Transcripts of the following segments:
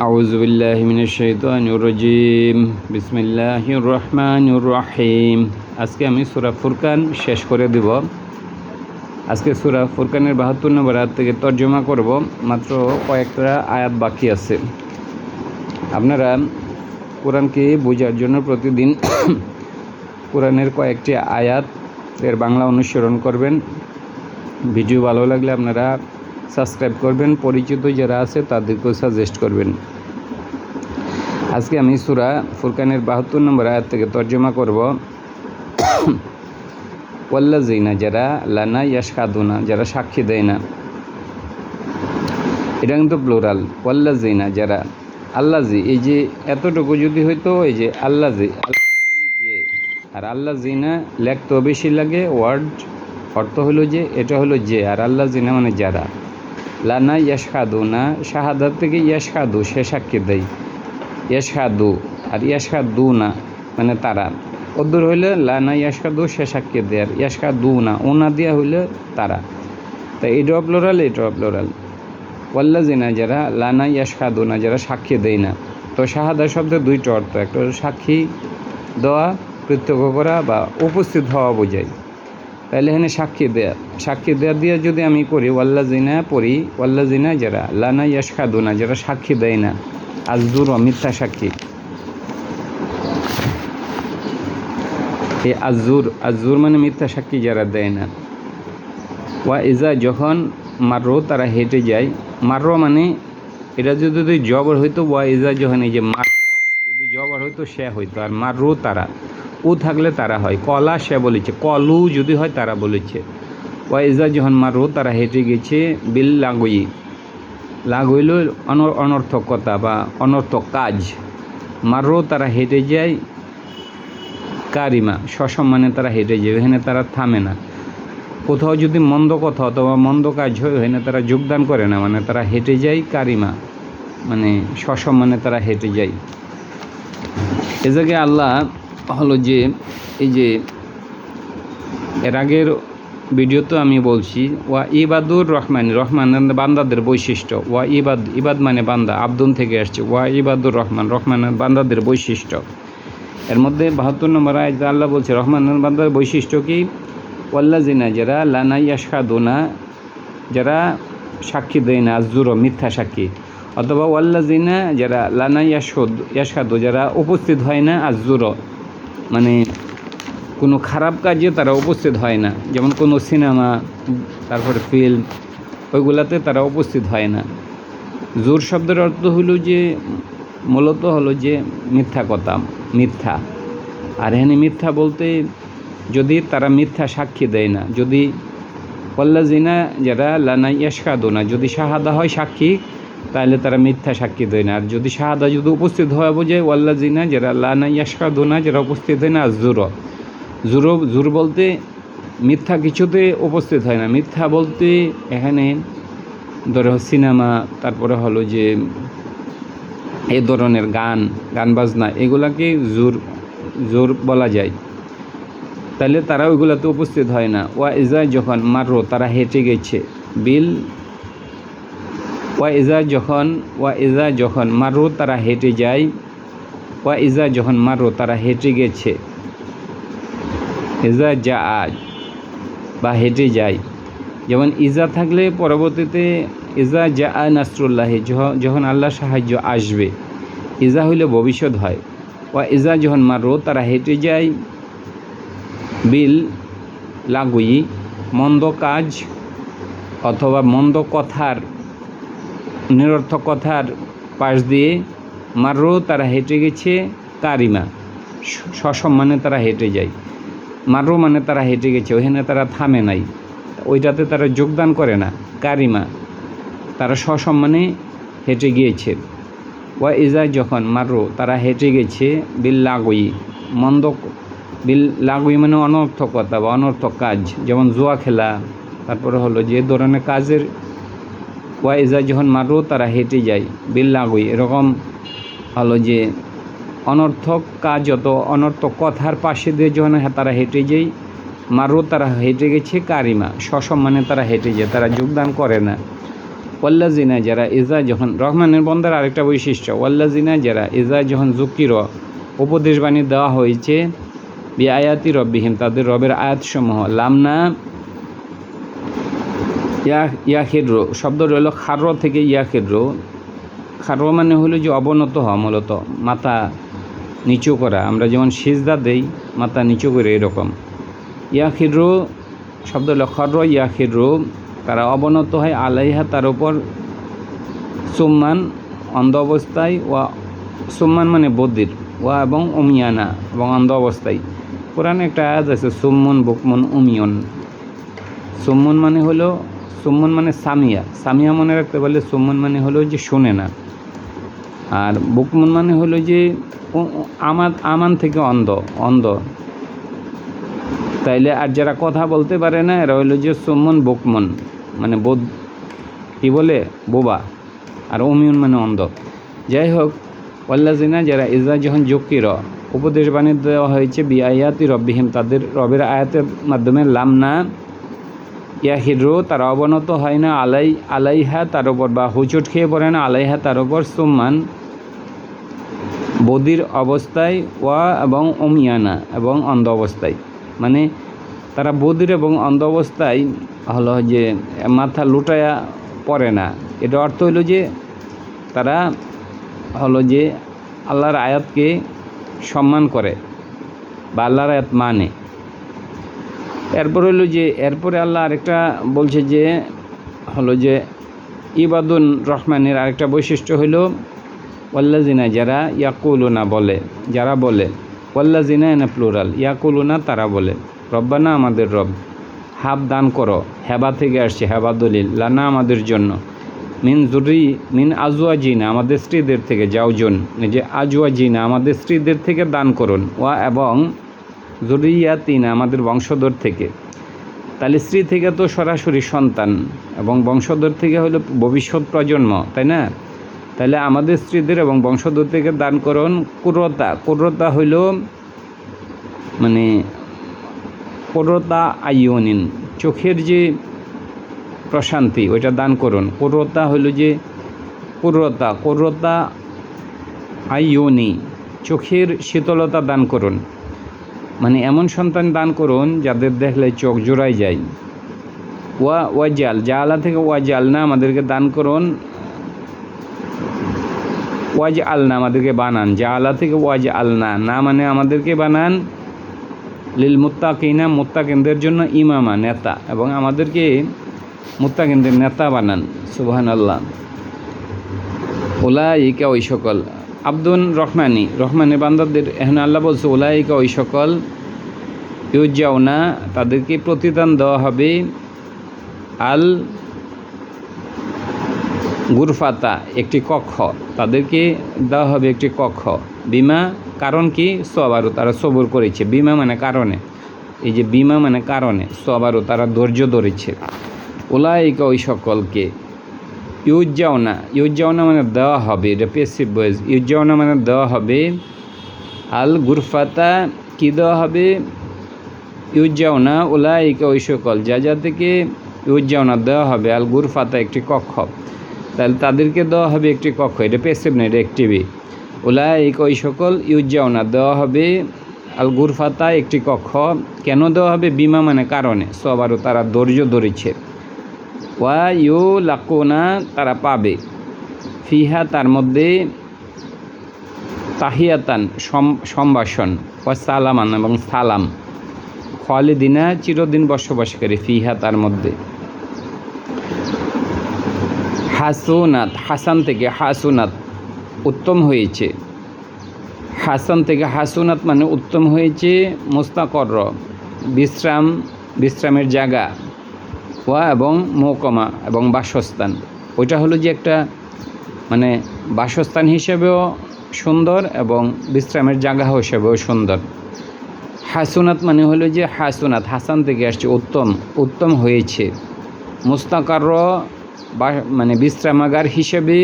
আউযু বিল্লাহি মিনাশ শাইতানির রাজিম। বিসমিল্লাহির রহমানির রহিম। আজকে আমি সূরা ফুরকান শেষ করে দিব। আজকে সূরা ফুরকানের ৭২ নম্বর আয়াত থেকে তর্জমা করব। মাত্র কয়েকটা আয়াত বাকি আছে। আপনারা কোরআনকে বোঝার জন্য প্রতিদিন কোরআনের কয়েকটি আয়াতের বাংলা অনুসরণ করবেন। ভিডিও ভালো লাগলে আপনারা সাবস্ক্রাইব করবেন, পরিচিত যারা আছে তাদেরকেও সাজেস্ট করবেন। আজকে আমি সূরা ফুরকানের ৭২ নম্বর আয়াত থেকে তর্জমা করব। ওয়াল্লাযিনা, যারা লানা ইয়াশহাদুনা, যারা সাক্ষী দেয় না। এটা কিন্তু প্লুরাল। ওয়াল্লাযিনা, যারা। আল্লাজি, এই যে এতটুকু যদি হইতো, এই যে আল্লাজি, আল্লাজি মানে যে, আর আল্লাযিনা লেখতেও বেশি লাগে। অর্থ হলো যে, এটা হলো যে, আর আল্লাযিনা মানে যারা। লানা ইয়াশহাদুনা, শাহাদাত থেকে ইয়াশহাদু, সে সাক্ষী দেয়। ইয়াশহাদু আর ইয়াশহাদুনা মানে তারা। অদ্দূর হইলে লানা ইয়াশহাদু, সে সাক্ষী দেয়, আর ইয়াশহাদুনা ওনা দিয়া হইলে তারা। তাই এটাও প্লুরাল, এটাও প্লুরাল। ওয়াল্লাযিনা, যারা। লানা ইয়াশহাদুনা, যারা সাক্ষী দেয় না। তো শাহাদা শব্দের দুইটা অর্থ, একটা হলো সাক্ষী দেওয়া, প্রত্যক্ষ করা বা উপস্থিত হওয়া বোঝায়। তাহলে এখানে সাক্ষী দেয়া দিয়ে যদি আমি করি, ওয়াল্লাযিনা পড়ি, ওয়াল্লাযিনা যারা, লানা ইয়াশহাদুনা, যারা সাক্ষী দেয় না। আজদুর, মিথ্যা সাক্ষী। এই আজজুর মানে মিথ্যা সাক্ষী যারা দেয় না। ওয়া ইজা, যখন। মারো, তারা হেঁটে যায়। মারো মানে এটা যদি জবর হইতো, ওয়া ইজা যখন, এই যে মার, যদি জবর হইতো সে হইতো, আর মারো তারা, ও থাকলে তারা হয়। কলা সে বলেছে, কলু যদি হয় তারা বলেছে। ওয়া ইজা যখন মারো, তারা হেঁটে গেছে। বিল লাগুই, লাগ হইল অনর্থকতা বা অনর্থক কাজ। মারো, তারা হেঁটে যায়। কারিমা, সসম্মানে তারা হেঁটে যায়, এখানে তারা থামে না। কোথাও যদি মন্দ কথা অথবা মন্দ কাজ হয়, এখানে তারা যোগদান করে না, মানে তারা হেঁটে যায়। কারিমা মানে সসম্মানে তারা হেঁটে যায়। এ জায়গায় আল্লাহ হলো যে, এই যে এর আগের ভিডিওতে আমি বলছি, ওয়া ইবাদুর রহমান, রহমান বান্দাদের বৈশিষ্ট্য। ওয়া ইবাদ মানে বান্দা, আব্দুন থেকে আসছে। ওয়া ইবাদুর রহমান, রহমানের বান্দাদের বৈশিষ্ট্য। এর মধ্যে ৭২ নম্বর আয়াত আল্লাহ বলছে রহমানের বান্দার বৈশিষ্ট্য কি? ওয়াল্লাযিনা, যারা। লানা ইয়াশহাদুনা, যারা সাক্ষী দেয় না। আজজুর, মিথ্যা সাক্ষী। অথবা ওয়াল্লাযিনা, যারা। লানা ইয়াশহাদু, যারা উপস্থিত হয় না। আজজুর মানে কোনো খারাপ কাজে তারা উপস্থিত হয় না, যেমন কোনো সিনেমা, তারপরে ফিল্ম, ওইগুলাতে তারা উপস্থিত হয় না। জোর শব্দের অর্থ হলো যে, মূলত হলো যে মিথ্যা কথা, মিথ্যা। আর এখানে মিথ্যা বলতে, যদি তারা মিথ্যা সাক্ষী দেয় না। যদি ওয়াল্লাযিনা, যারা। লানা ইয়াশহাদুনা, যদি শাহাদা হয় সাক্ষী, তাহলে তারা মিথ্যা সাক্ষী দেয় না। আর যদি শাহাদা যদি উপস্থিত হওয়া বোঝায়, ওয়াল্লাযিনা, যারা। লানা ইয়াশহাদুনা, যারা উপস্থিত হয় না। জুর বলতে মিথ্যা কিছুতে উপস্থিত হয় না। মিথ্যা বলতে এখানে ধরো সিনেমা, তারপরে হলো যে এই ধরনের গান বাজনা, এগুলাকে জোর বলা যায়। তাহলে তারা ওইগুলোতে উপস্থিত হয় না। ওয়া ইজা, যখন। মারো, তারা হেঁটে গেছে। ওয়া ইজা যখন মারো, তারা হেঁটে যায়। ওয়া ইজা যখন মারো, তারা হেঁটে গেছে। ইজা যা বা হেঁটে যায়। যেমন ইজা থাকলে পরবর্তীতে ইজা যা নাসরুল্লাহি, যখন আল্লাহর সাহায্য আসবে। ইজা হইলে ভবিষ্যৎ হয়। ওয়া ইজা যখন মারো, তারা হেঁটে যায়। বিল লাগুই, মন্দ কাজ অথবা মন্দ কথার, নিরর্থক কথার পাশ দিয়ে। মারো, তারা হেঁটে গেছে। কারিমা, সসম্মানে তারা হেঁটে যায়। মারো মানে তারা হেঁটে গেছে, ওইখানে তারা থামে নাই, ওইটাতে তারা যোগদান করে না। কারিমা, তারা সসম্মানে হেঁটে গিয়েছে। ওয়া ইজা যখন মারো, তারা হেঁটে গেছে। বিল লাগুই মানে অনর্থকতা বা অনর্থক কাজ, যেমন জুয়া খেলা, তারপরে হলো যে ধরনের কাজের। ওয়া ইজা যখন মারো, তারা হেঁটে যায়। বিল লাগুই, এরকম হলো যে অনর্থক কাজ, অত অনর্থক কথার পাশে দিয়ে যখন তারা হেঁটে যায়। মারো, তারা হেঁটে গেছে। কারিমা, সসম্মানে তারা হেঁটে যায়, তারা যোগদান করে না। ওয়াল্লাজিনা যারা ইজা যখন রহমানের বন্দার আরেকটা বৈশিষ্ট্য, ওয়াল্লাজিনা যারা ইজা যখন জুকির উপদেশবাণী দেওয়া হয়েছে বি আয়াতি রব্বিহিম তাদের রবের আয়াতসমূহ লামনা ইয়াখিরু শব্দ রইল খার্র থেকে ইয়াখিরু। খার্র মানে হলো যে অবনত হওয়া, মূলত মাথা নিচু করা, আমরা যেমন সিজদা দেই মাথা নিচু করে এরকম। ইয়াখিরু শব্দ হলো খর্র ইয়াখিরু, তারা অবনত হয় আলাইহা তার উপর সুম্মান অন্ধ অবস্থায়, ওয়া সুম্মান মানে বদির, ওয়া এবং উমিয়ানা এবং অন্ধ অবস্থায়। কোরআনে একটা আয়াত আছে সুম্মুন বুকমুন উমিয়ন। সুম্মুন মানে হলো, সুম্মুন মানে সামিয়া, সামিয়া মনে রাখতে পারলে সুম্মুন মানে হলো যে শোনে না, আর বুকমুন মানে হলো যে আমান থেকে অন্ধ, অন্ধ। তাইলে আর যারা কথা বলতে পারে না এরা হইলো যে সুম্মুন বুকমুন মানে বোধ কী বলে বোবা, আর উমিয়ন মানে অন্ধ। যাই হোক, ওয়াল্লাজিনা যারা ইজা যখন জকির উপদেশবাণী দেওয়া হয়েছে বি আয়াতি রব্বিহিম তাদের রবের আয়াতের মাধ্যমে লামনা ইয়াহিরু তারা অবনত হয় না আলাইহা তার উপর, বা হুচট খেয়ে পড়ে না আলাইহা তার উপর সুম্মান বদির অবস্থায়, ওয়া এবং উমিয়ানা এবং অন্ধ অবস্থায়। মানে তারা বদির এবং অন্ধ অবস্থায় হলো যে মাথা লুটায়া পড়ে না। এটা অর্থ হইল যে তারা হলো যে আল্লাহর আয়াতকে সম্মান করে বা আল্লাহর আয়াত মানে। এরপর হলো যে এরপরে আল্লাহ আরেকটা বলছে যে হলো যে ইবাদুন রহমানের আরেকটা বৈশিষ্ট্য হইল ওয়াল্লাজিনা যারা ইয়াকুলুনা বলে, যারা বলে, ওয়াল্লাজিনা এনে প্লুরাল, ইয়াকুলুনা তারা বলে রব্বানা আমাদের রব, হাব দান করো, হেবা থেকে আসছে হেবা দলিল, লানা আমাদের জন্য, মিন আজওয়াজিনা আমাদের স্ত্রীদের থেকে, যাওজন যে আজওয়াজিনা আমাদের স্ত্রীদের থেকে দান করুন, ওয়া এবং যুরিয়াতিনা আমাদের বংশধর থেকে। তাহলে স্ত্রী থেকে তো সরাসরি সন্তান এবং বংশধর থেকে হলো ভবিষ্যৎ প্রজন্ম, তাই না? তাহলে আমাদের স্ত্রীদের এবং বংশধর থেকে দান করুন। কুরতা হইল মানে কুরতা আইয়ুনিন চোখের যে প্রশান্তি ওইটা দান করুন। কুরতা হইল যে কুরতা আইয়ুনি চোখের শীতলতা দান করুন, মানে এমন সন্তান দান করুন যাদের দেখলে চোখ জোড়ায় যায়। ওয়াজাল জালা থেকে ওয়াজাল না আমাদেরকে দান করুন, ওয়াজ আলনা আমাদেরকে বানান, জালা থেকে ওয়াজ আলনা না মানে আমাদেরকে বানান, লিল মুত্তাকিনা মুত্তাকিনদের জন্য ইমামা নেতা, এবং আমাদেরকে মুত্তাকিনদের নেতা বানান। সুবহানাল্লাহ। উলাইকা ওই সকল আব্দুন রহমানি বান্দাদের এখানে আল্লাহ বলছে উলাইকা ওই সকল ইউজাউনা তাদেরকে প্রতিদান দেওয়া হবে আল গুরফাতা একটি কক্ষ, তাদেরকে দেওয়া হবে একটি কক্ষ, বিমা কারণ কি সবারও তারা সবর করেছে, বিমা মানে কারণে, এই যে বিমা মানে কারণে, সবারও তারা ধৈর্য ধরেছে। উলাইকা ওই সকলকে ইউজাউনা মানে দেওয়া হবে, এটা পেসিভ ভয়েস, ইউজাউনা মানে দেওয়া হবে আল গুরফাতা কি দেওয়া হবে, ইউজাউনা উলাইকা ওই সকল যা থেকে ইউজাউনা দেওয়া হবে আল গুরফাতা একটি কক্ষ, তাহলে তাদেরকে দেওয়া হবে একটি কক্ষ, এটা পেসিভ না এটা অ্যাক্টিভি। উলাইকা ওই সকল ইউজাউনা দেওয়া হবে আল গুরফাতা একটি কক্ষ, কেন দেওয়া হবে, বিমা মানে কারণে, সবারও তারা ধৈর্য ধরেছে। ওয়া ইউ লাকুনা তারা পাবে, ফিহা তার মধ্যে, তাহিয়াতান সম্ভাষণ, ওয়া সালামান এবং সালাম, খালিদিনা চিরদিন বসবাসকারী, ফিহা তার মধ্যে। হাসুনাত হাসান থেকে হাসুনাত উত্তম হয়েছে, হাসান থেকে হাসুনাত মানে উত্তম হয়েছে, মুস্তাকর বিশ্রামের জায়গা, ওয়া এবং মহকমা এবং বাসস্থান, ওইটা হলো যে একটা মানে বাসস্থান হিসেবেও সুন্দর এবং বিশ্রামের জায়গা হিসেবেও সুন্দর। হাসুনাত মানে হলো যে হাসুনাত হাসান থেকে আসছে উত্তম হয়েছে, মুস্তাকার মানে বিশ্রামাগার হিসেবে,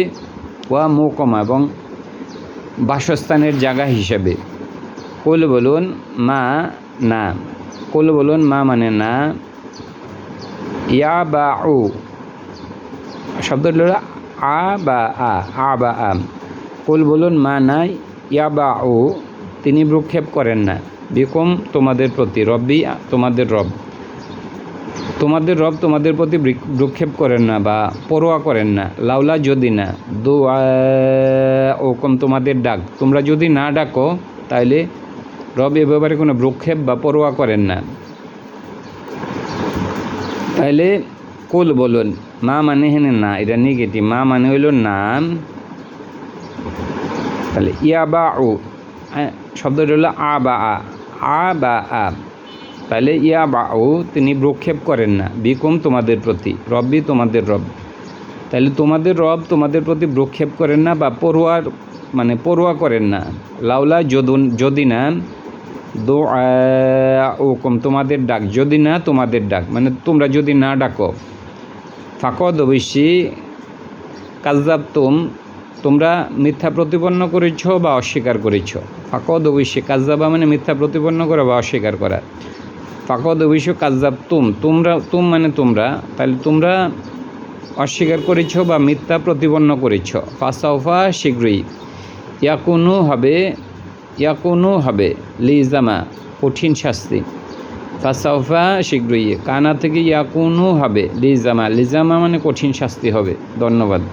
ওয়া মহকমা এবং বাসস্থানের জায়গা হিসেবে। কুল বলুন মা না, কুল বলুন মা মানে না, ইয়া বা উ শব্দটা হলো আ বা আ বা আ। কুল বলুন মা নাই ইয়া বা ও তিনি ভ্রুক্ষেপ করেন না, বিকুম তোমাদের প্রতি, রব্বি তোমাদের রব, তোমাদের রব তোমাদের প্রতি ভ্রুক্ষেপ করেন না বা পরোয়া করেন না, লাউলা যদি না, ওকম তোমাদের ডাক, তোমরা যদি না ডাকো তাহলে রব এ ব্যাপারে কোনো ভ্রুক্ষেপ বা পরোয়া করেন না। তাহলে কুল বলুন, মা মানে হেনে না, এটা নেগেটিভ, মা মানে হইল নাম। তাহলে ইয়া বা ও শব্দটা হলো আ বা আ। তাহলে ইয়া বা ও তিনি ভ্রুক্ষেপ করেন না, বিকুম তোমাদের প্রতি, রব্বি তোমাদের রব। তাহলে তোমাদের রব তোমাদের প্রতি ভ্রুক্ষেপ করেন না বা পরোয়া করেন না, লাউলা যদি না, ওকম তোমাদের ডাক, যদি না তোমাদের ডাক মানে তোমরা যদি না ডাকো, ফাকদ অবশ্যই, কাজ্জাব তোমরা মিথ্যা প্রতিপন্ন করেছ বা অস্বীকার করেছ। ফাকদ অবশ্যই, কাজ্জাবা মানে মিথ্যা প্রতিপন্ন করা বা অস্বীকার করা। ফাকদ অবশ্যই কাজ্জাব তোমরা মানে তোমরা, তাহলে তোমরা অস্বীকার করেছ বা মিথ্যা প্রতিপন্ন করেছ। ফাসাউফা শীঘ্রই, ইয়াকুনু হবে লিজামা কঠিন শাস্তি। ফাসাউফা শীঘ্রই, কানা থেকে ইয়াকুনু হবে লিজামা মানে কঠিন শাস্তি হবে। ধন্যবাদ।